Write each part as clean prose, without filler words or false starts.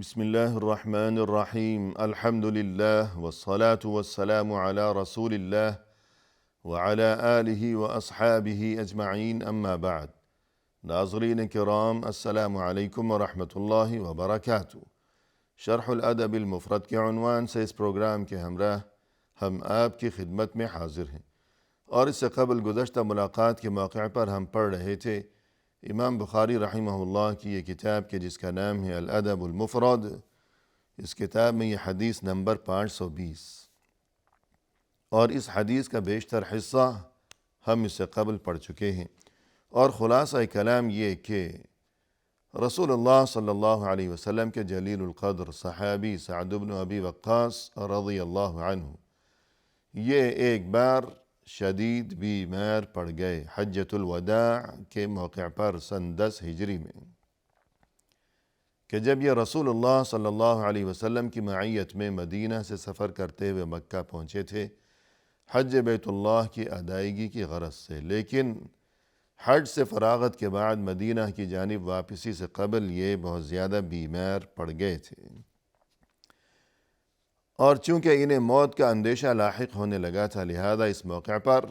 بسم الله الرحمن الرحیم الحمد للہ والصلاة والسلام علی رسول اللہ وعلی آلہ واصحابہ اجمعین اما بعد۔ ناظرین کرام، السلام علیکم ورحمۃ اللہ وبرکاتہ۔ شرح الادب المفرد کے عنوان سے اس پروگرام کے ہمراہ ہم آپ کی خدمت میں حاضر ہیں، اور اس سے قبل گزشتہ ملاقات کے موقع پر ہم پڑھ رہے تھے امام بخاری رحمہ اللہ کی یہ کتاب کہ جس کا نام ہے الادب المفرد۔ اس کتاب میں یہ حدیث نمبر 520، اور اس حدیث کا بیشتر حصہ ہم اس سے قبل پڑھ چکے ہیں، اور خلاصہ کلام یہ کہ رسول اللہ صلی اللہ علیہ وسلم کے جلیل القدر صحابی سعد بن ابی وقاص رضی اللہ عنہ یہ ایک بار شدید بیمار پڑ گئے حجۃ الوداع کے موقع پر سن 10 ہجری میں، کہ جب یہ رسول اللہ صلی اللہ علیہ وسلم کی معیت میں مدینہ سے سفر کرتے ہوئے مکہ پہنچے تھے حج بیت اللہ کی ادائیگی کی غرض سے، لیکن حج سے فراغت کے بعد مدینہ کی جانب واپسی سے قبل یہ بہت زیادہ بیمار پڑ گئے تھے، اور چونکہ انہیں موت کا اندیشہ لاحق ہونے لگا تھا، لہذا اس موقع پر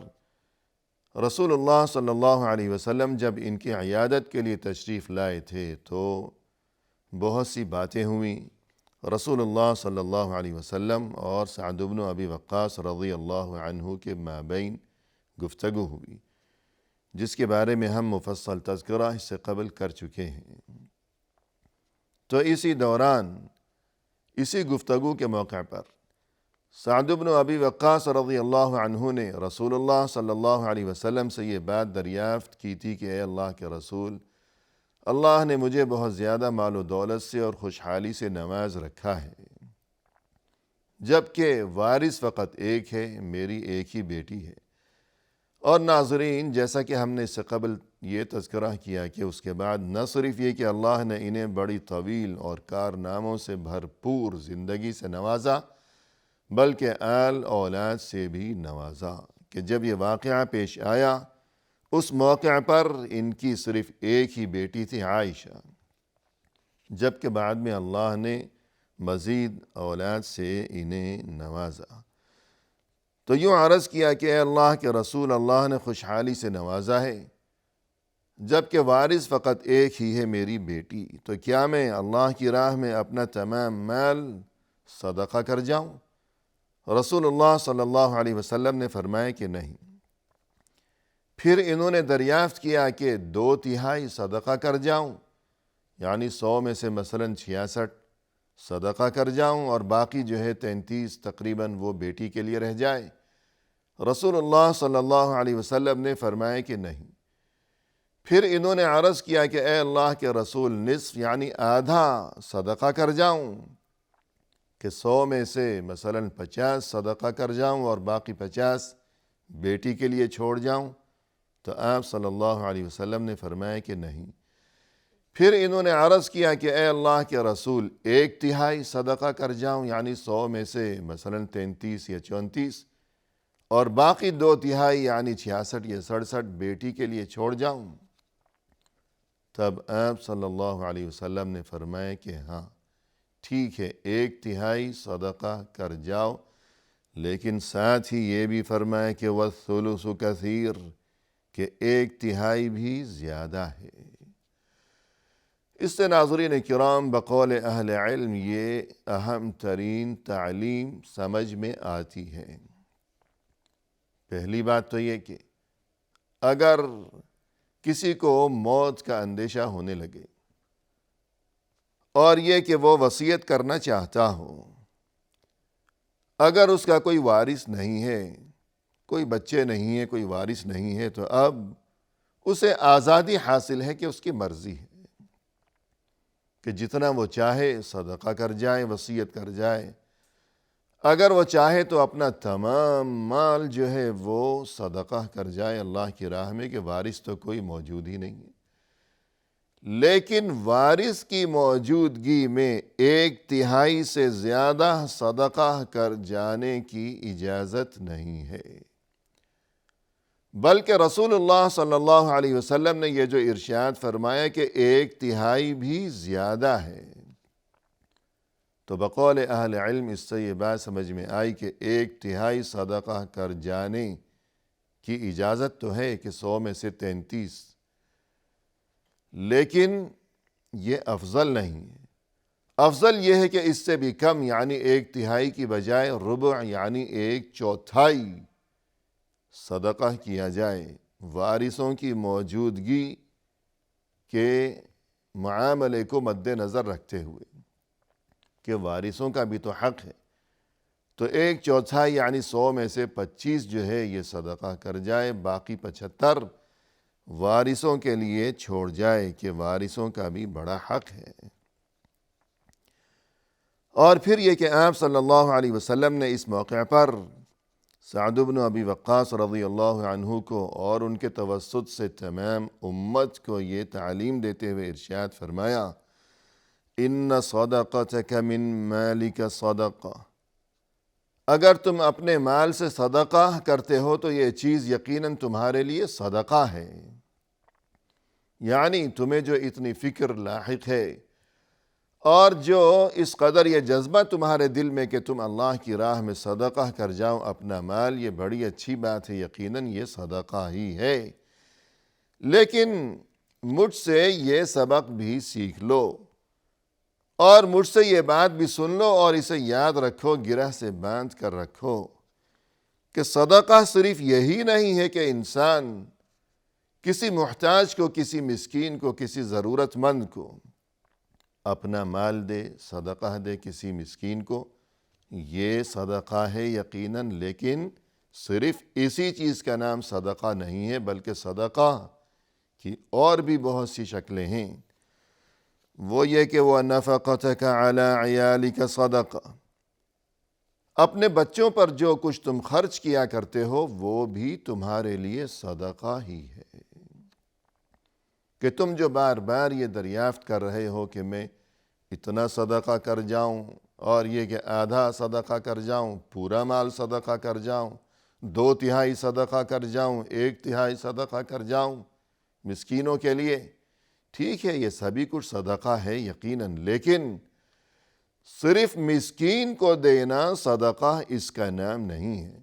رسول اللہ صلی اللہ علیہ وسلم جب ان کی عیادت کے لیے تشریف لائے تھے تو بہت سی باتیں ہوئیں۔ رسول اللہ صلی اللہ علیہ وسلم اور سعد بن ابی وقاص رضی اللہ عنہ کے مابین گفتگو ہوئی، جس کے بارے میں ہم مفصل تذکرہ اس سے قبل کر چکے ہیں۔ تو اسی دوران اسی گفتگو کے موقع پر سعد بن ابی وقاص رضی اللہ عنہ نے رسول اللہ صلی اللہ علیہ وسلم سے یہ بات دریافت کی تھی کہ اے اللہ کے رسول، اللہ نے مجھے بہت زیادہ مال و دولت سے اور خوشحالی سے نواز رکھا ہے، جبکہ وارث فقط ایک ہے، میری ایک ہی بیٹی ہے۔ اور ناظرین، جیسا کہ ہم نے اس سے قبل یہ تذکرہ کیا کہ اس کے بعد نہ صرف یہ کہ اللہ نے انہیں بڑی طویل اور کارناموں سے بھرپور زندگی سے نوازا، بلکہ آل اولاد سے بھی نوازا، کہ جب یہ واقعہ پیش آیا اس موقع پر ان کی صرف ایک ہی بیٹی تھی عائشہ، جبکہ بعد میں اللہ نے مزید اولاد سے انہیں نوازا۔ تو یوں عرض کیا کہ اے اللہ کے رسول، اللہ نے خوشحالی سے نوازا ہے، جبکہ وارث فقط ایک ہی ہے، میری بیٹی، تو کیا میں اللہ کی راہ میں اپنا تمام مال صدقہ کر جاؤں؟ رسول اللہ صلی اللہ علیہ وسلم نے فرمایا کہ نہیں۔ پھر انہوں نے دریافت کیا کہ 2/3 صدقہ کر جاؤں، یعنی 100 میں سے مثلاً 66 صدقہ کر جاؤں، اور باقی جو ہے 33 تقریباً وہ بیٹی کے لیے رہ جائے؟ رسول اللہ صلی اللہ علیہ وسلم نے فرمایا کہ نہیں۔ پھر انہوں نے عرض کیا کہ اے اللہ کے رسول، نصف یعنی آدھا صدقہ کر جاؤں، کہ 100 میں سے مثلاً 50 صدقہ کر جاؤں اور باقی 50 بیٹی کے لیے چھوڑ جاؤں؟ تو آپ صلی اللہ علیہ وسلم نے فرمایا کہ نہیں۔ پھر انہوں نے عرض کیا کہ اے اللہ کے رسول، 1/3 صدقہ کر جاؤں، یعنی 100 میں سے مثلاً 33 یا 34، اور باقی 2/3 یعنی 66 یا 67 بیٹی کے لیے چھوڑ جاؤں؟ تب آپ صلی اللہ علیہ وسلم نے فرمایا کہ ہاں ٹھیک ہے، 1/3 صدقہ کر جاؤ، لیکن ساتھ ہی یہ بھی فرمایا کہ والثلث کثیر، کہ 1/3 بھی زیادہ ہے۔ اس سے ناظرین کرام، بقول اہل علم یہ اہم ترین تعلیم سمجھ میں آتی ہے۔ پہلی بات تو یہ کہ اگر کسی کو موت کا اندیشہ ہونے لگے اور یہ کہ وہ وصیت کرنا چاہتا ہو، اگر اس کا کوئی وارث نہیں ہے، کوئی بچے نہیں ہے، کوئی وارث نہیں ہے، تو اب اسے آزادی حاصل ہے کہ اس کی مرضی ہے کہ جتنا وہ چاہے صدقہ کر جائے، وصیت کر جائے۔ اگر وہ چاہے تو اپنا تمام مال جو ہے وہ صدقہ کر جائے اللہ کی راہ میں، کہ وارث تو کوئی موجود ہی نہیں ہے۔ لیکن وارث کی موجودگی میں 1/3 سے زیادہ صدقہ کر جانے کی اجازت نہیں ہے، بلکہ رسول اللہ صلی اللہ علیہ وسلم نے یہ جو ارشاد فرمایا کہ 1/3 بھی زیادہ ہے، تو بقول اہل علم اس سے یہ بات سمجھ میں آئی کہ 1/3 صدقہ کر جانے کی اجازت تو ہے کہ 100 میں سے 33، لیکن یہ افضل نہیں ہے۔ افضل یہ ہے کہ اس سے بھی کم، یعنی 1/3 کی بجائے ربع یعنی 1/4 صدقہ کیا جائے، وارثوں کی موجودگی کے معاملے کو مد نظر رکھتے ہوئے کہ وارثوں کا بھی تو حق ہے۔ تو 1/4 یعنی 100 میں سے 25 جو ہے یہ صدقہ کر جائے، باقی 75 وارثوں کے لیے چھوڑ جائے کہ وارثوں کا بھی بڑا حق ہے۔ اور پھر یہ کہ آپ صلی اللہ علیہ وسلم نے اس موقع پر سعد بن ابی وقاص رضی اللہ عنہ کو اور ان کے توسط سے تمام امت کو یہ تعلیم دیتے ہوئے ارشاد فرمایا، ان صدقتک من مالک صدقہ، اگر تم اپنے مال سے صدقہ کرتے ہو تو یہ چیز یقیناً تمہارے لیے صدقہ ہے۔ یعنی تمہیں جو اتنی فکر لاحق ہے اور جو اس قدر یہ جذبہ تمہارے دل میں کہ تم اللہ کی راہ میں صدقہ کر جاؤ اپنا مال، یہ بڑی اچھی بات ہے، یقیناً یہ صدقہ ہی ہے۔ لیکن مجھ سے یہ سبق بھی سیکھ لو اور مجھ سے یہ بات بھی سن لو اور اسے یاد رکھو، گرہ سے باندھ کر رکھو کہ صدقہ صرف یہی نہیں ہے کہ انسان کسی محتاج کو، کسی مسکین کو، کسی ضرورت مند کو اپنا مال دے، صدقہ دے کسی مسکین کو، یہ صدقہ ہے یقیناً، لیکن صرف اسی چیز کا نام صدقہ نہیں ہے، بلکہ صدقہ کی اور بھی بہت سی شکلیں ہیں۔ وہ یہ کہ وَنَفَقَتَكَ عَلَىٰ عِيَالِكَ صَدَقَةٌ، اپنے بچوں پر جو کچھ تم خرچ کیا کرتے ہو وہ بھی تمہارے لیے صدقہ ہی ہے۔ کہ تم جو بار بار یہ دریافت کر رہے ہو کہ میں اتنا صدقہ کر جاؤں، اور یہ کہ آدھا صدقہ کر جاؤں، پورا مال صدقہ کر جاؤں، 2/3 صدقہ کر جاؤں، 1/3 صدقہ کر جاؤں مسکینوں کے لیے، ٹھیک ہے یہ سبھی کچھ صدقہ ہے یقیناً، لیکن صرف مسکین کو دینا صدقہ اس کا نام نہیں ہے۔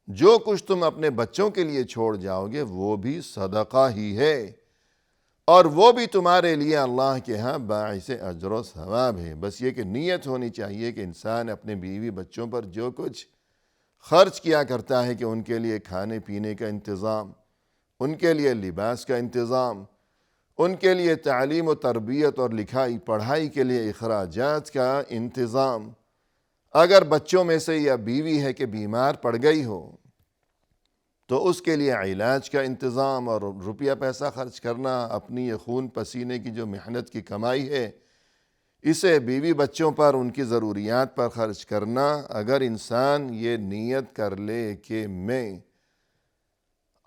جو کچھ تم اپنے بچوں کے لیے چھوڑ جاؤ گے وہ بھی صدقہ ہی ہے، اور وہ بھی تمہارے لیے اللہ کے ہاں باعث اجر و ثواب ہے۔ بس یہ کہ نیت ہونی چاہیے کہ انسان اپنے بیوی بچوں پر جو کچھ خرچ کیا کرتا ہے کہ ان کے لیے کھانے پینے کا انتظام، ان کے لیے لباس کا انتظام، ان کے لیے تعلیم و تربیت اور لکھائی پڑھائی کے لیے اخراجات کا انتظام، اگر بچوں میں سے یا بیوی ہے کہ بیمار پڑ گئی ہو تو اس کے لیے علاج کا انتظام اور روپیہ پیسہ خرچ کرنا، اپنی یہ خون پسینے کی جو محنت کی کمائی ہے اسے بیوی بچوں پر، ان کی ضروریات پر خرچ کرنا، اگر انسان یہ نیت کر لے کہ میں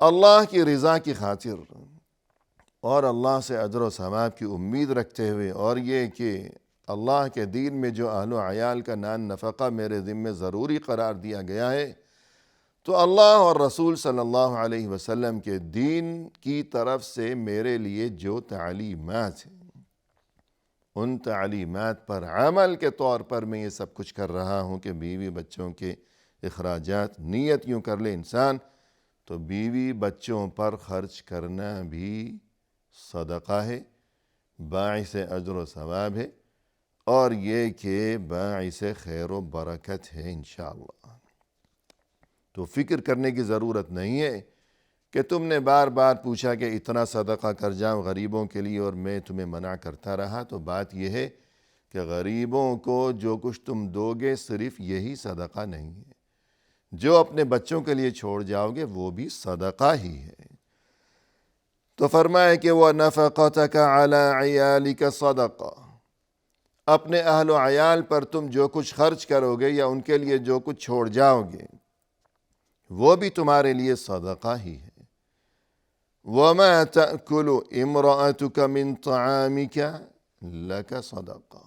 اللہ کی رضا کی خاطر اور اللہ سے اجر و ثواب کی امید رکھتے ہوئے، اور یہ کہ اللہ کے دین میں جو اہل و عیال کا نان نفقہ میرے ذمہ ضروری قرار دیا گیا ہے، تو اللہ اور رسول صلی اللہ علیہ وسلم کے دین کی طرف سے میرے لیے جو تعلیمات ہیں ان تعلیمات پر عمل کے طور پر میں یہ سب کچھ کر رہا ہوں کہ بیوی بچوں کے اخراجات، نیت یوں کر لے انسان تو بیوی بچوں پر خرچ کرنا بھی صدقہ ہے، باعث اجر و ثواب ہے، اور یہ کہ باعث خیر و برکت ہے انشاءاللہ۔ تو فکر کرنے کی ضرورت نہیں ہے کہ تم نے بار بار پوچھا کہ اتنا صدقہ کر جاؤں غریبوں کے لیے اور میں تمہیں منع کرتا رہا۔ تو بات یہ ہے کہ غریبوں کو جو کچھ تم دو گے صرف یہی صدقہ نہیں ہے، جو اپنے بچوں کے لیے چھوڑ جاؤ گے وہ بھی صدقہ ہی ہے۔ تو فرمائے کہ وَنَفَقَتَكَ عَلَىٰ عِيَالِكَ صَدَقَةٌ، اپنے اہل و عیال پر تم جو کچھ خرچ کرو گے یا ان کے لیے جو کچھ چھوڑ جاؤ گے وہ بھی تمہارے لیے صدقہ ہی ہے۔ وَمَا تَأْكُلُ امْرَأَتُكَ مِنْ طَعَامِكَ لَكَ صَدَقَةٌ،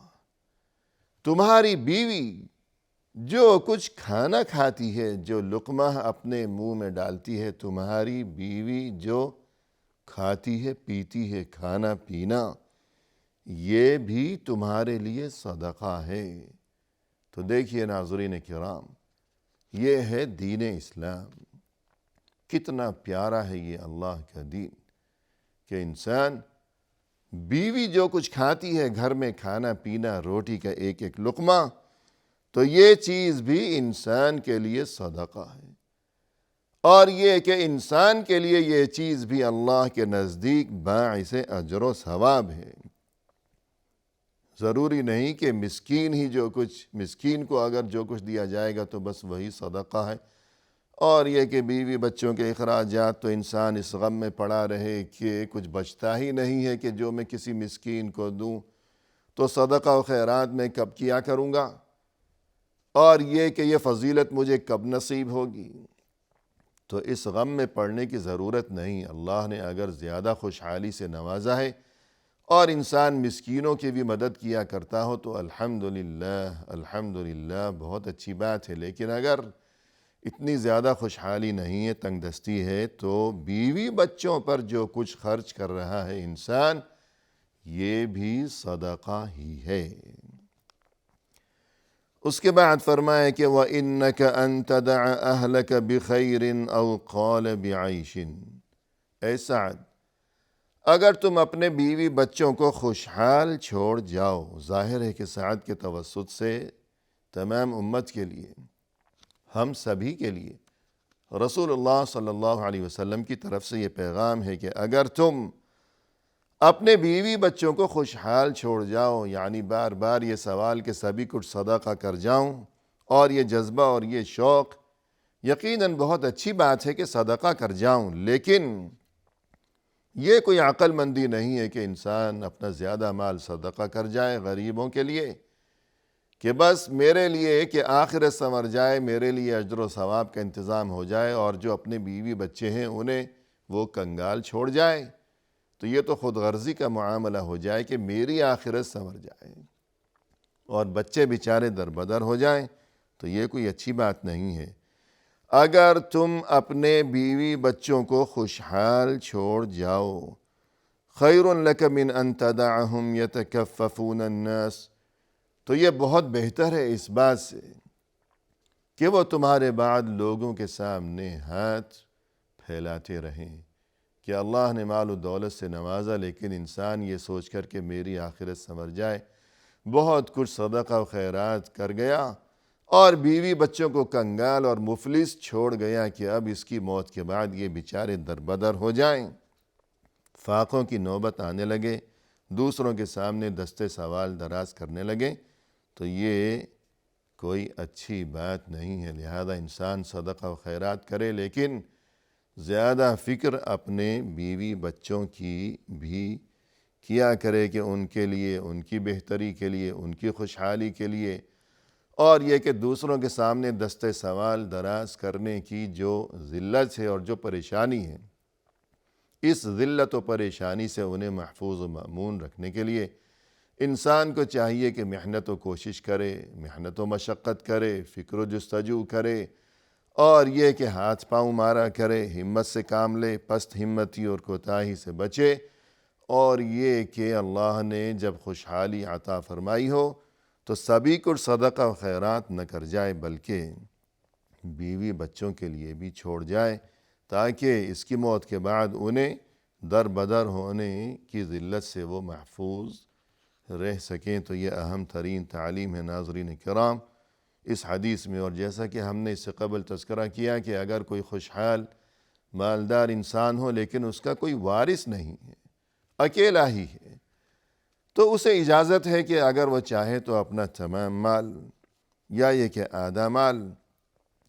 تمہاری بیوی جو کچھ کھانا کھاتی ہے، جو لقمہ اپنے منہ میں ڈالتی ہے، تمہاری بیوی جو کھاتی ہے پیتی ہے کھانا پینا، یہ بھی تمہارے لیے صدقہ ہے۔ تو دیکھیے ناظرین کرام، یہ ہے دین اسلام، کتنا پیارا ہے یہ اللہ کا دین کہ انسان بیوی جو کچھ کھاتی ہے گھر میں، کھانا پینا، روٹی کا ایک ایک لقمہ، تو یہ چیز بھی انسان کے لیے صدقہ ہے، اور یہ کہ انسان کے لیے یہ چیز بھی اللہ کے نزدیک باعث اجر و ثواب ہے۔ ضروری نہیں کہ مسکین کو اگر جو کچھ دیا جائے گا تو بس وہی صدقہ ہے، اور یہ کہ بیوی بچوں کے اخراجات تو انسان اس غم میں پڑا رہے کہ کچھ بچتا ہی نہیں ہے کہ جو میں کسی مسکین کو دوں، تو صدقہ و خیرات میں کب کیا کروں گا، اور یہ کہ یہ فضیلت مجھے کب نصیب ہوگی۔ تو اس غم میں پڑنے کی ضرورت نہیں۔ اللہ نے اگر زیادہ خوشحالی سے نوازا ہے اور انسان مسکینوں کی بھی مدد کیا کرتا ہو تو الحمدللہ بہت اچھی بات ہے، لیکن اگر اتنی زیادہ خوشحالی نہیں ہے، تنگ دستی ہے، تو بیوی بچوں پر جو کچھ خرچ کر رہا ہے انسان، یہ بھی صدقہ ہی ہے۔ اس کے بعد فرمایا کہ وَإِنَّكَ أَن تَدَعَ أَهْلَكَ بِخَيْرٍ أَوْ قَالَ بِعَيْشٍ۔ اے سعد، اگر تم اپنے بیوی بچوں کو خوشحال چھوڑ جاؤ، ظاہر ہے کہ سعد کے توسط سے تمام امت کے لیے، ہم سبھی کے لیے رسول اللہ صلی اللہ علیہ وسلم کی طرف سے یہ پیغام ہے کہ اگر تم اپنے بیوی بچوں کو خوشحال چھوڑ جاؤ، یعنی بار بار یہ سوال کہ سبھی کچھ صدقہ کر جاؤں، اور یہ جذبہ اور یہ شوق یقیناً بہت اچھی بات ہے کہ صدقہ کر جاؤں، لیکن یہ کوئی عقل مندی نہیں ہے کہ انسان اپنا زیادہ مال صدقہ کر جائے غریبوں کے لیے، کہ بس میرے لیے کہ آخرت سنور جائے، میرے لیے اجر و ثواب کا انتظام ہو جائے، اور جو اپنے بیوی بچے ہیں انہیں وہ کنگال چھوڑ جائے، تو یہ تو خود غرضی کا معاملہ ہو جائے کہ میری آخرت سنور جائے اور بچے بیچارے دربدر ہو جائیں، تو یہ کوئی اچھی بات نہیں ہے۔ اگر تم اپنے بیوی بچوں کو خوشحال چھوڑ جاؤ، خیر لک من ان تدعہم یتکففون الناس، تو یہ بہت بہتر ہے اس بات سے کہ وہ تمہارے بعد لوگوں کے سامنے ہاتھ پھیلاتے رہیں کہ اللہ نے مال و دولت سے نوازا، لیکن انسان یہ سوچ کر کہ میری آخرت سنور جائے بہت کچھ صدقہ و خیرات کر گیا اور بیوی بچوں کو کنگال اور مفلس چھوڑ گیا کہ اب اس کی موت کے بعد یہ بیچارے دربدر ہو جائیں، فاقوں کی نوبت آنے لگے، دوسروں کے سامنے دستے سوال دراز کرنے لگے، تو یہ کوئی اچھی بات نہیں ہے۔ لہذا انسان صدقہ و خیرات کرے، لیکن زیادہ فکر اپنے بیوی بچوں کی بھی کیا کرے کہ ان کے لیے، ان کی بہتری کے لیے، ان کی خوشحالی کے لیے، اور یہ کہ دوسروں کے سامنے دستے سوال دراز کرنے کی جو ذلت ہے اور جو پریشانی ہے، اس ذلت و پریشانی سے انہیں محفوظ و مأمون رکھنے کے لیے انسان کو چاہیے کہ محنت و کوشش کرے، محنت و مشقت کرے، فکر و جستجو کرے، اور یہ کہ ہاتھ پاؤں مارا کرے، ہمت سے کام لے، پست ہمتی اور کوتاہی سے بچے، اور یہ کہ اللہ نے جب خوشحالی عطا فرمائی ہو تو سبھی کو صدقہ و خیرات نہ کر جائے، بلکہ بیوی بچوں کے لیے بھی چھوڑ جائے، تاکہ اس کی موت کے بعد انہیں در بدر ہونے کی ذلت سے وہ محفوظ رہ سکیں۔ تو یہ اہم ترین تعلیم ہے ناظرین کرام اس حدیث میں، اور جیسا کہ ہم نے اس سے قبل تذکرہ کیا کہ اگر کوئی خوشحال مالدار انسان ہو لیکن اس کا کوئی وارث نہیں ہے، اکیلا ہی ہے، تو اسے اجازت ہے کہ اگر وہ چاہے تو اپنا تمام مال، یا یہ کہ آدھا مال،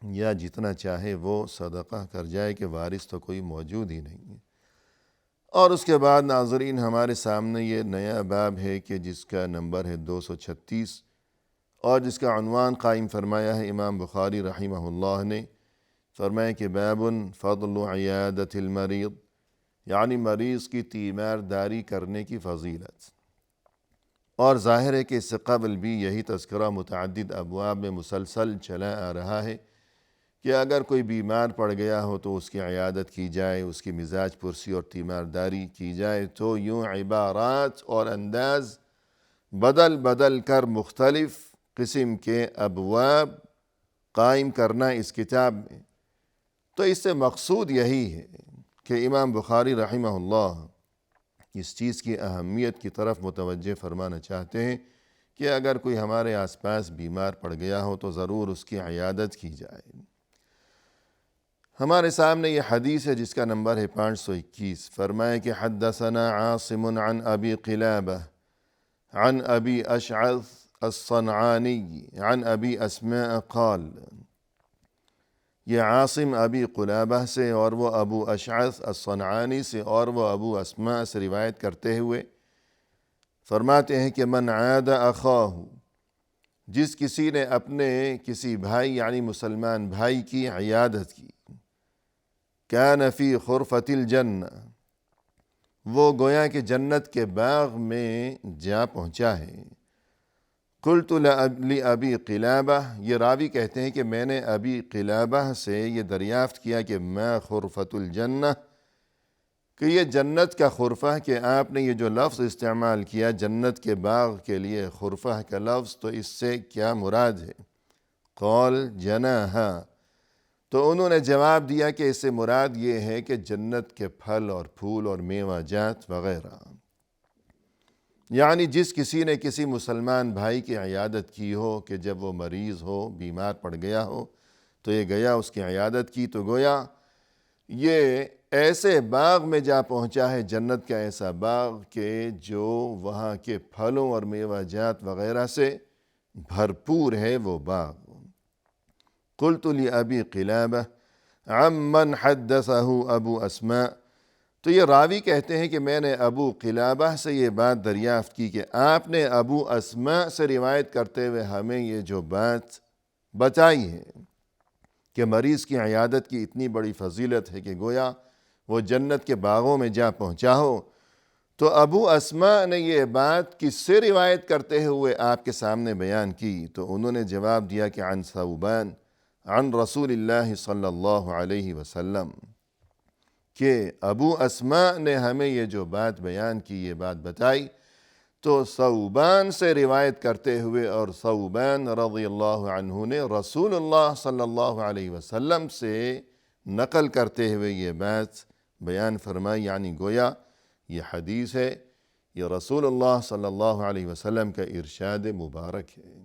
یا جتنا چاہے وہ صدقہ کر جائے، کہ وارث تو کوئی موجود ہی نہیں ہے۔ اور اس کے بعد ناظرین ہمارے سامنے یہ نیا باب ہے کہ جس کا نمبر ہے 236، اور جس کا عنوان قائم فرمایا ہے امام بخاری رحمہ اللہ نے، فرمایا کہ باب فضل عیادت المریض، یعنی مریض کی تیمار داری کرنے کی فضیلت۔ اور ظاہر ہے کہ اس سے قبل بھی یہی تذکرہ متعدد ابواب میں مسلسل چلا آ رہا ہے کہ اگر کوئی بیمار پڑ گیا ہو تو اس کی عیادت کی جائے، اس کی مزاج پرسی اور تیمار داری کی جائے۔ تو یوں عبارات اور انداز بدل بدل کر مختلف قسم کے ابواب قائم کرنا اس کتاب میں۔ تو اس سے مقصود یہی ہے کہ امام بخاری رحمہ اللہ اس چیز کی اہمیت کی طرف متوجہ فرمانا چاہتے ہیں کہ اگر کوئی ہمارے آس پاس بیمار پڑ گیا ہو تو ضرور اس کی عیادت کی جائے۔ ہمارے سامنے یہ حدیث ہے جس کا نمبر ہے 521۔ فرمائے کہ حدثنا عاصم عن ابی قلابہ عن ابی اشعث الصنعانی عن ابی اسماء قال، یہ عاصم ابی قلابہ سے اور وہ ابو اشعث الصنعانی سے اور وہ ابو اسماء سے روایت کرتے ہوئے فرماتے ہیں کہ من عاد اخاہ، جس کسی نے اپنے کسی بھائی یعنی مسلمان بھائی کی عیادت کی، کان فی خرفۃ الجنہ، وہ گویا کہ جنت کے باغ میں جا پہنچا ہے۔ قلت لأبی قلابہ، یہ راوی کہتے ہیں کہ میں نے ابی قلابہ سے یہ دریافت کیا کہ ما خرفۃ الجنہ، کہ یہ جنت کا خرفہ، کہ آپ نے یہ جو لفظ استعمال کیا جنت کے باغ کے لیے خرفہ کا لفظ، تو اس سے کیا مراد ہے؟ قال جناحا، تو انہوں نے جواب دیا کہ اس سے مراد یہ ہے کہ جنت کے پھل اور پھول اور میوہ جات وغیرہ، یعنی جس کسی نے کسی مسلمان بھائی کی عیادت کی ہو کہ جب وہ مریض ہو، بیمار پڑ گیا ہو، تو یہ گیا اس کی عیادت کی، تو گویا یہ ایسے باغ میں جا پہنچا ہے، جنت کا ایسا باغ کہ جو وہاں کے پھلوں اور میوہ جات وغیرہ سے بھرپور ہے وہ باغ۔ قلت لأبی قلابہ عمن حدثہ ابو اسماء، تو یہ راوی کہتے ہیں کہ میں نے ابو قلابہ سے یہ بات دریافت کی کہ آپ نے ابو اسماء سے روایت کرتے ہوئے ہمیں یہ جو بات بتائی ہے کہ مریض کی عیادت کی اتنی بڑی فضیلت ہے کہ گویا وہ جنت کے باغوں میں جا پہنچا ہو، تو ابو اسماء نے یہ بات کس سے روایت کرتے ہوئے آپ کے سامنے بیان کی؟ تو انہوں نے جواب دیا کہ عن ثوبان عن رسول اللہ صلی اللہ علیہ وسلم، کہ ابو اسماء نے ہمیں یہ جو بات بیان کی، یہ بات بتائی، تو ثوبان سے روایت کرتے ہوئے، اور ثوبان رضی اللہ عنہ نے رسول اللہ صلی اللہ علیہ وسلم سے نقل کرتے ہوئے یہ بات بیان فرمائی، یعنی گویا یہ حدیث ہے، یہ رسول اللہ صلی اللہ علیہ وسلم کا ارشاد مبارک ہے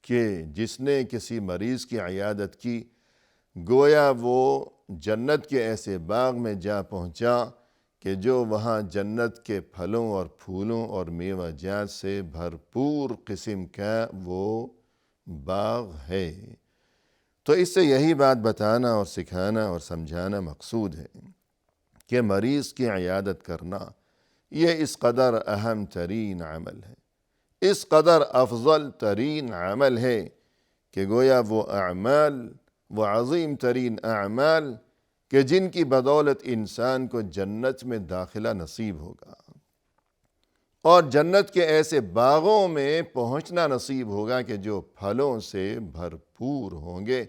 کہ جس نے کسی مریض کی عیادت کی، گویا وہ جنت کے ایسے باغ میں جا پہنچا کہ جو وہاں جنت کے پھلوں اور پھولوں اور میوہ جات سے بھرپور قسم کا وہ باغ ہے۔ تو اس سے یہی بات بتانا اور سکھانا اور سمجھانا مقصود ہے کہ مریض کی عیادت کرنا یہ اس قدر اہم ترین عمل ہے، اس قدر افضل ترین عمل ہے کہ گویا وہ اعمال، وہ عظیم ترین اعمال کہ جن کی بدولت انسان کو جنت میں داخلہ نصیب ہوگا اور جنت کے ایسے باغوں میں پہنچنا نصیب ہوگا کہ جو پھلوں سے بھرپور ہوں گے،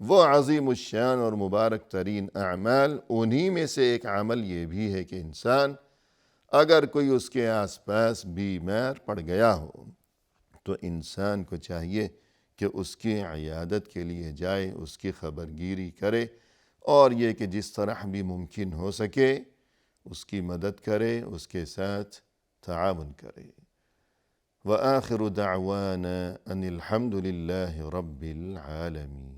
وہ عظیم الشان اور مبارک ترین اعمال۔ انہی میں سے ایک عمل یہ بھی ہے کہ انسان اگر کوئی اس کے آس پاس بیمار پڑ گیا ہو تو انسان کو چاہیے کہ اس کی عیادت کے لیے جائے، اس کی خبرگیری کرے، اور یہ کہ جس طرح بھی ممکن ہو سکے اس کی مدد کرے، اس کے ساتھ تعاون کرے۔ وآخر دعوانا ان الحمد للہ رب العالمین۔